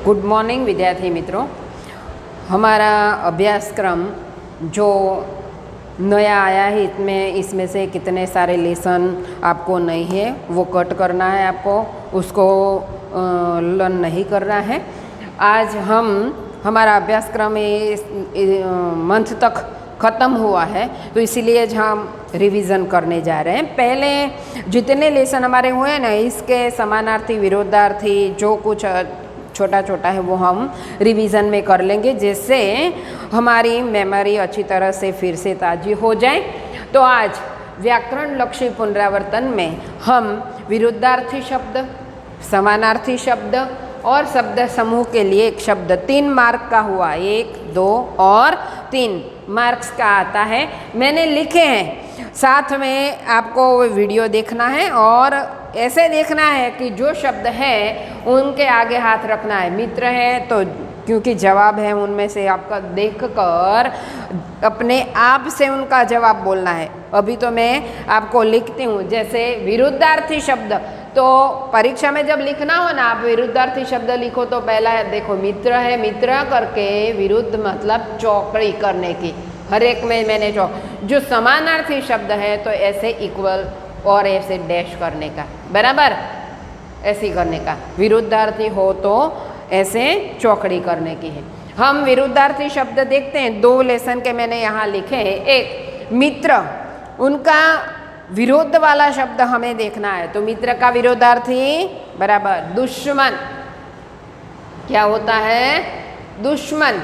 Good morning विद्यार्थी मित्रों। हमारा अभ्यासक्रम जो नया आया है इसमें से कितने सारे लेसन आपको नहीं है वो कट करना है, आपको उसको लर्न नहीं करना है। आज हमारा अभ्यासक्रम इस मंथ तक ख़त्म हुआ है, तो इसीलिए हम रिवीजन करने जा रहे हैं। पहले जितने लेसन हमारे हुए ना, इसके समानार्थी विरोधार्थी जो कुछ छोटा छोटा है वो हम रिवीजन में कर लेंगे, जिससे हमारी मेमोरी अच्छी तरह से फिर से ताज़ी हो जाए। तो आज व्याकरण लक्षी पुनरावर्तन में हम विरुद्धार्थी शब्द, समानार्थी शब्द और शब्द समूह के लिए एक शब्द 3 मार्क का हुआ, 1, 2 और 3 मार्क्स का आता है, मैंने लिखे हैं। साथ में आपको वीडियो देखना है और ऐसे देखना है कि जो शब्द है उनके आगे हाथ रखना है। मित्र है तो क्योंकि जवाब है उनमें से आपका देखकर अपने आप से उनका जवाब बोलना है। अभी तो मैं आपको लिखती हूँ, जैसे विरुद्धार्थी शब्द, तो परीक्षा में जब लिखना हो ना, आप विरुद्धार्थी शब्द लिखो तो पहला देखो मित्र है, मित्र करके विरुद्ध मतलब चौकड़ी करने की, हर एक में मैंने जो समानार्थी शब्द है तो ऐसे इक्वल और ऐसे डैश करने का, बराबर ऐसे करने का। विरुद्धार्थी हो तो ऐसे चौकड़ी करने की है। हम विरुद्धार्थी शब्द देखते हैं, 2 लेसन के मैंने यहाँ लिखे हैं। एक मित्र, उनका विरोध वाला शब्द हमें देखना है, तो मित्र का विरोधार्थी बराबर दुश्मन। क्या होता है? दुश्मन,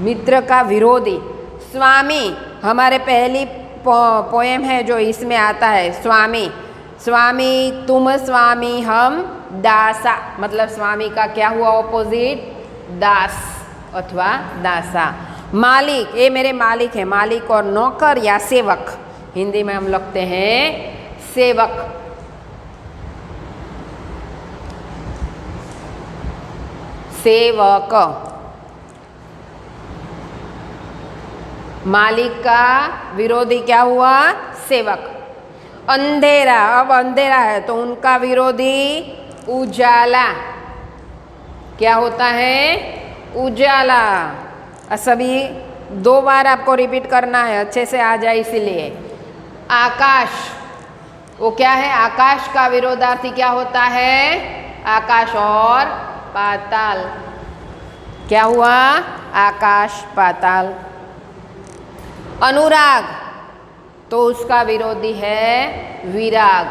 मित्र का विरोधी। स्वामी, हमारे पहली पोएम है जो इसमें आता है, स्वामी। स्वामी, तुम स्वामी, हम दासा, मतलब स्वामी का क्या हुआ ऑपोजिट? दास अथवा दासा। मालिक, ये मेरे मालिक है, मालिक और नौकर या सेवक, हिंदी में हम लिखते हैं सेवक। सेवक, मालिक का विरोधी क्या हुआ? सेवक। अंधेरा, अब अंधेरा है तो उनका विरोधी उजाला। क्या होता है? उजाला। सभी 2 बार आपको रिपीट करना है, अच्छे से आ जाए इसलिए। आकाश, वो क्या है? आकाश का विरोधार्थी क्या होता है? आकाश और पाताल। क्या हुआ? आकाश पाताल। अनुराग, तो उसका विरोधी है विराग।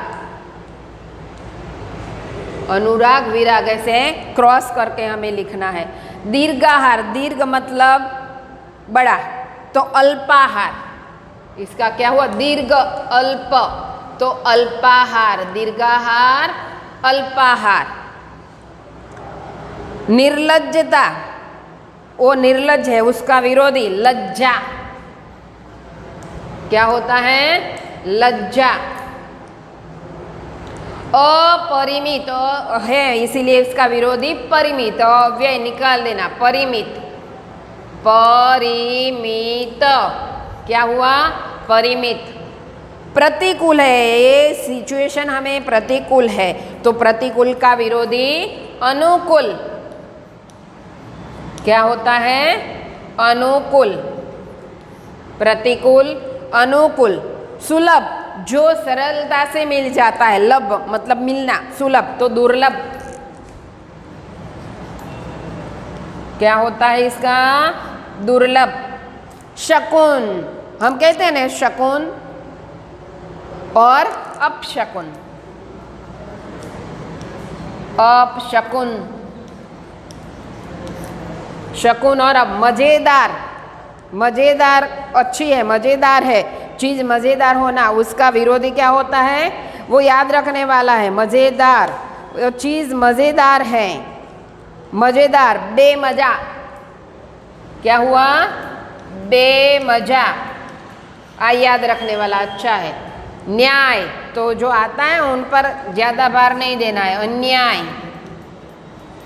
अनुराग विराग, ऐसे क्रॉस करके हमें लिखना है। दीर्घाहार, दीर्घ मतलब बड़ा, तो अल्पाहार, इसका क्या हुआ? दीर्घ अल्प, तो अल्पाहार। दीर्घाहार अल्पाहार। निर्लज्जता, वो निर्लज्ज है, उसका विरोधी लज्जा। क्या होता है? लज्जा। अपरिमित है इसीलिए इसका विरोधी परिमित, अव्यय निकाल देना, परिमित। परिमित, क्या हुआ? परिमित। प्रतिकूल है, ये सिचुएशन हमें प्रतिकूल है, तो प्रतिकूल का विरोधी अनुकूल। क्या होता है? अनुकूल। प्रतिकूल, अनुकूल। सुलभ, जो सरलता से मिल जाता है, लब मतलब मिलना, सुलभ तो दुर्लभ। क्या होता है इसका? दुर्लभ। शकुन, हम कहते हैं ना शकुन और अपशकुन। अपशकुन, शकुन और अब मजेदार। मजेदार अच्छी है, मजेदार है, चीज मजेदार होना, उसका विरोधी क्या होता है? वो याद रखने वाला है, मजेदार, वो चीज मजेदार है। मजेदार, बेमजा। क्या हुआ? बेमजा, याद रखने वाला, अच्छा है। न्याय, तो जो आता है उन पर ज्यादा भार नहीं देना है, अन्याय।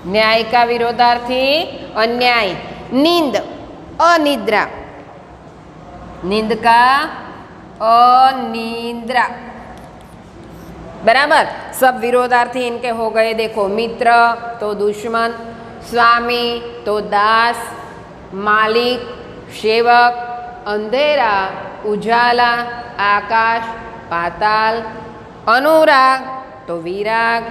न्याय का विरोधार्थी अन्याय। नींद, अनिद्रा। नींद का अनिद्रा, बराबर। सब विरोधार्थी इनके हो गए। देखो मित्र तो दुश्मन, स्वामी तो दास, मालिक सेवक, अंधेरा उजाला, आकाश पाताल, अनुराग तो विराग,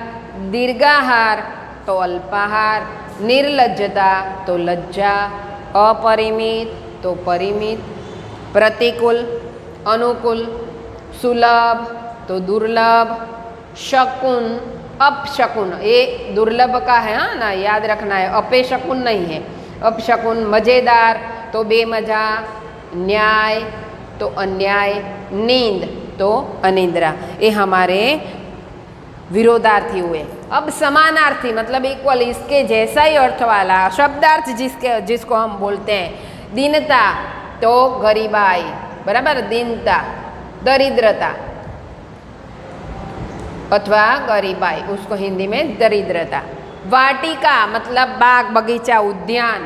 दीर्घाहार तो अल्पाहार, निर्लज्जता तो लज्जा, अपरिमित तो परिमित, प्रतिकूल अनुकूल, सुलभ तो दुर्लभ, शकुन अपशकुन, ये दुर्लभ का है हाँ ना, याद रखना है, अपशकुन नहीं है, अपशकुन, मज़ेदार तो बेमजा, न्याय तो अन्याय, नींद तो अनिद्रा। ये हमारे विरोधार्थी हुए। अब समानार्थी मतलब इक्वल, इसके जैसा ही अर्थ वाला शब्दार्थ जिसको हम बोलते हैं, दीनता तो गरीबाई, बराबर, दीनता दरिद्रता अथवा गरीबाई, उसको हिंदी में दरिद्रता। वाटिका मतलब बाग बगीचा उद्यान,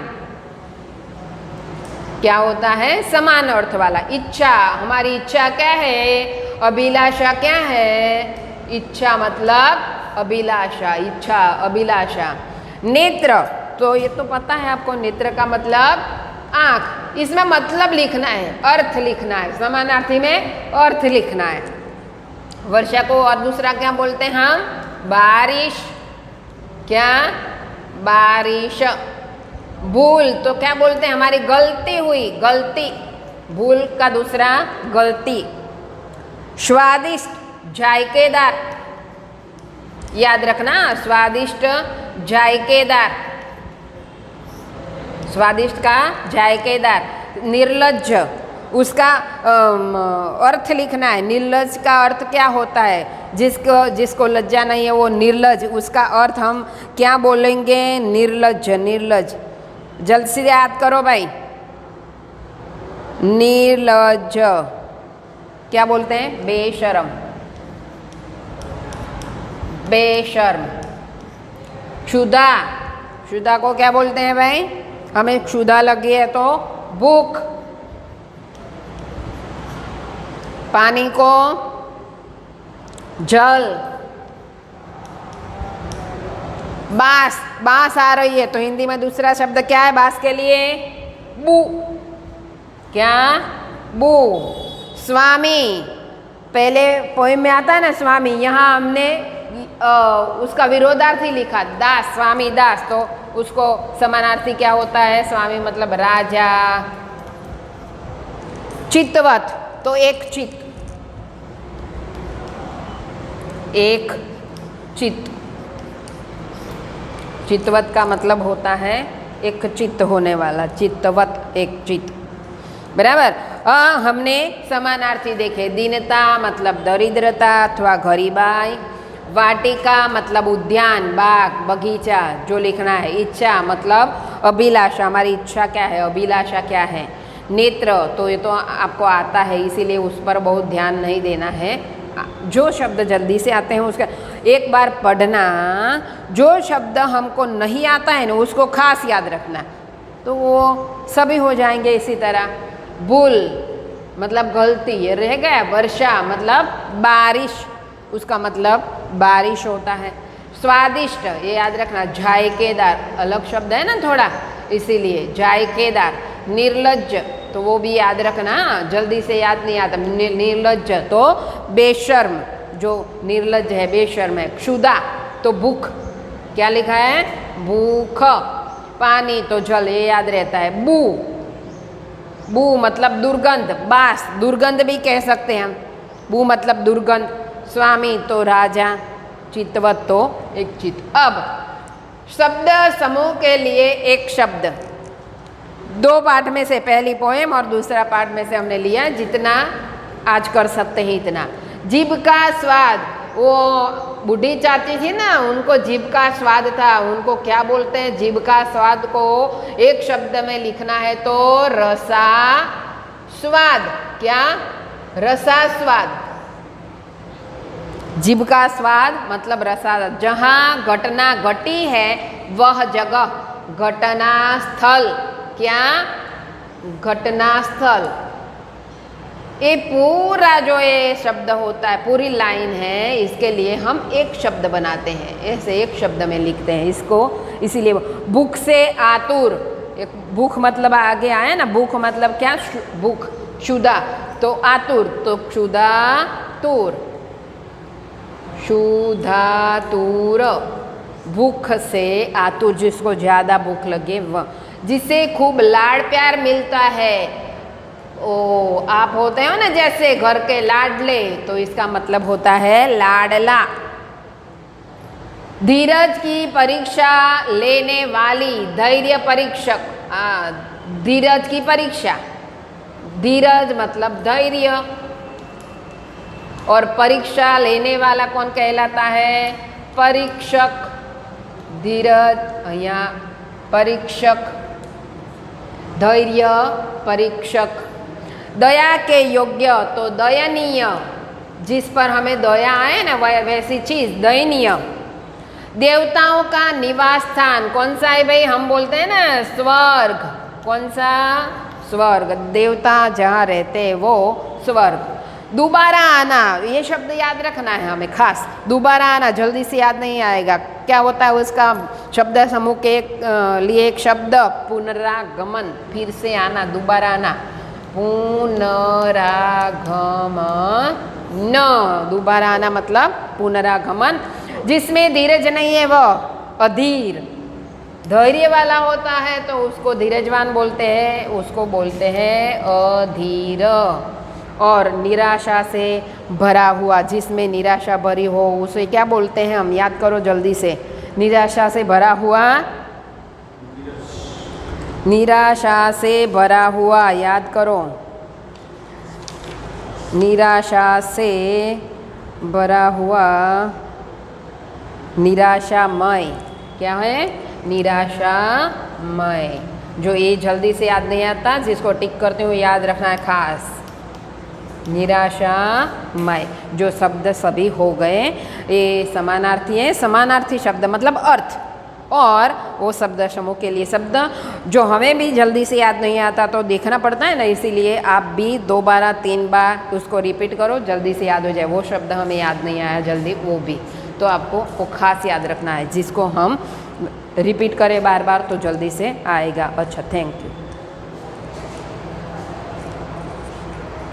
क्या होता है, समान अर्थ वाला। इच्छा, हमारी इच्छा क्या है, अभिलाषा क्या है, इच्छा मतलब अभिलाषा, इच्छा अभिलाषा। नेत्र तो ये तो पता है आपको, नेत्र का मतलब आँख, इसमें मतलब लिखना है, अर्थ लिखना है, समानार्थी में अर्थ लिखना है। वर्षा को और दूसरा क्या बोलते हैं हम, बारिश, क्या, बारिश। भूल तो क्या बोलते हैं, हमारी गलती हुई, गलती, भूल का दूसरा गलती। स्वादिष्ट जायकेदार, याद रखना, स्वादिष्ट जायकेदार, स्वादिष्ट का जायकेदार। निर्लज्ज, उसका अर्थ लिखना है, निर्लज्ज का अर्थ क्या होता है, जिसको लज्जा नहीं है वो निर्लज्ज, उसका अर्थ हम क्या बोलेंगे, निर्लज्ज, निर्लज्ज। जल्द से याद करो भाई, निर्लज्ज क्या बोलते हैं, बेशर्म, बेशर्म। क्षुधा, क्षुधा को क्या बोलते हैं भाई, हमें क्षुधा लगी है तो भूख। पानी को जल। बांस, बांस आ रही है तो हिंदी में दूसरा शब्द क्या है बांस के लिए, बू, क्या, बू। स्वामी, पहले पोएम में आता है ना स्वामी, यहाँ हमने उसका विरोधार्थी लिखा दास, स्वामी दास, तो उसको समानार्थी क्या होता है, स्वामी मतलब राजा। चित्तवत तो एक चित्त, एक चित्त, चित्तवत का मतलब होता है एक चित्त होने वाला, चित्तवत एक चित्त, बराबर। हमने समानार्थी देखे, दीनता मतलब दरिद्रता अथवा गरीबाई, वाटिका मतलब उद्यान, बाग बगीचा जो लिखना है, इच्छा मतलब अभिलाषा, हमारी इच्छा क्या है, अभिलाषा क्या है। नेत्र तो ये तो आपको आता है, इसीलिए उस पर बहुत ध्यान नहीं देना है, जो शब्द जल्दी से आते हैं उसका एक बार पढ़ना, जो शब्द हमको नहीं आता है ना उसको खास याद रखना, तो वो सभी हो जाएंगे इसी तरह। भूल मतलब गलती, ये रह गया। वर्षा मतलब बारिश, उसका मतलब बारिश होता है। स्वादिष्ट ये याद रखना, जायकेदार अलग शब्द है ना थोड़ा, इसीलिए जायकेदार। निर्लज्ज तो वो भी याद रखना, जल्दी से याद नहीं आता। निर्लज्ज तो बेशर्म, जो निर्लज्ज है बेशर्म है। क्षुधा तो भूख, क्या लिखा है, भूख। पानी तो जल, ये याद रहता है। बू, बू मतलब दुर्गंध, बास, दुर्गंध भी कह सकते हैं हम, बू मतलब दुर्गंध। स्वामी तो राजा, चित्तवत तो एक चित्त। अब शब्द समूह के लिए एक शब्द, दो पाठ में से पहली पोएम और दूसरा पाठ में से हमने लिया, जितना आज कर सकते हैं इतना। जीभ का स्वाद, वो बूढ़ी चाची थी ना, उनको जीभ का स्वाद था, उनको क्या बोलते हैं, जीभ का स्वाद को एक शब्द में लिखना है तो रसा स्वाद। क्या, रसा स्वाद। जीभ का स्वाद मतलब रसा, जहाँ घटना घटी है वह जगह घटना स्थल, क्या, घटना स्थल। ये पूरा जो ये शब्द होता है, पूरी लाइन है, इसके लिए हम एक शब्द बनाते हैं, ऐसे एक शब्द में लिखते हैं। इसको इसीलिए भूख से आतुर, एक भूख मतलब आगे आया ना, भूख मतलब क्या, भूख, क्षुधा, तो आतुर, तो क्षुधा तुर, क्षुधातुर, भूख से आतुर, जिसको ज़्यादा भूख लगे वह, जिसे खूब लाड़ प्यार मिलता है। ओ, आप होते हो ना जैसे घर के लाडले, तो इसका मतलब होता है लाडला। धीरज की परीक्षा लेने वाली, धैर्य परीक्षक, धीरज की परीक्षा, धीरज मतलब धैर्य, और परीक्षा लेने वाला कौन कहलाता है, परीक्षक। धीरज यहाँ परीक्षक, धैर्य परीक्षक। दया के योग्य तो दयनीय, जिस पर हमें दया आए ना वैसी चीज दयनीय। देवताओं का निवास स्थान कौन सा है भाई, हम बोलते हैं ना स्वर्ग, कौन सा, स्वर्ग, देवता जहाँ रहते हैं वो स्वर्ग। दोबारा आना, ये शब्द याद रखना है हमें खास, दोबारा आना जल्दी से याद नहीं आएगा, क्या होता है उसका शब्द समूह के लिए एक शब्द पुनरागमन, फिर से आना, दोबारा आना, पुनरागमन, दोबारा आना मतलब पुनरागमन। जिसमें धीरज नहीं है वह अधीर, धैर्य वाला होता है तो उसको धीरजवान बोलते हैं, उसको बोलते हैं अधीर। और निराशा से भरा हुआ, जिसमें निराशा भरी हो उसे क्या बोलते हैं हम, याद करो जल्दी से, निराशा से भरा हुआ, निराशा से भरा हुआ, याद करो, निराशा से भरा हुआ, निराशामय, क्या है, निराशामय। जो ये जल्दी से याद नहीं आता, जिसको टिक करते हुए याद रखना है खास, निराशामय। जो शब्द सभी हो गए ये समानार्थी है, समानार्थी शब्द मतलब अर्थ, और वो शब्द समूह के लिए शब्द जो हमें भी जल्दी से याद नहीं आता तो देखना पड़ता है ना, इसीलिए आप भी 2 बार 3 बार उसको रिपीट करो, जल्दी से याद हो जाए। वो शब्द हमें याद नहीं आया जल्दी, वो भी तो आपको वो खास याद रखना है, जिसको हम रिपीट करें बार बार तो जल्दी से आएगा। अच्छा, थैंक यू।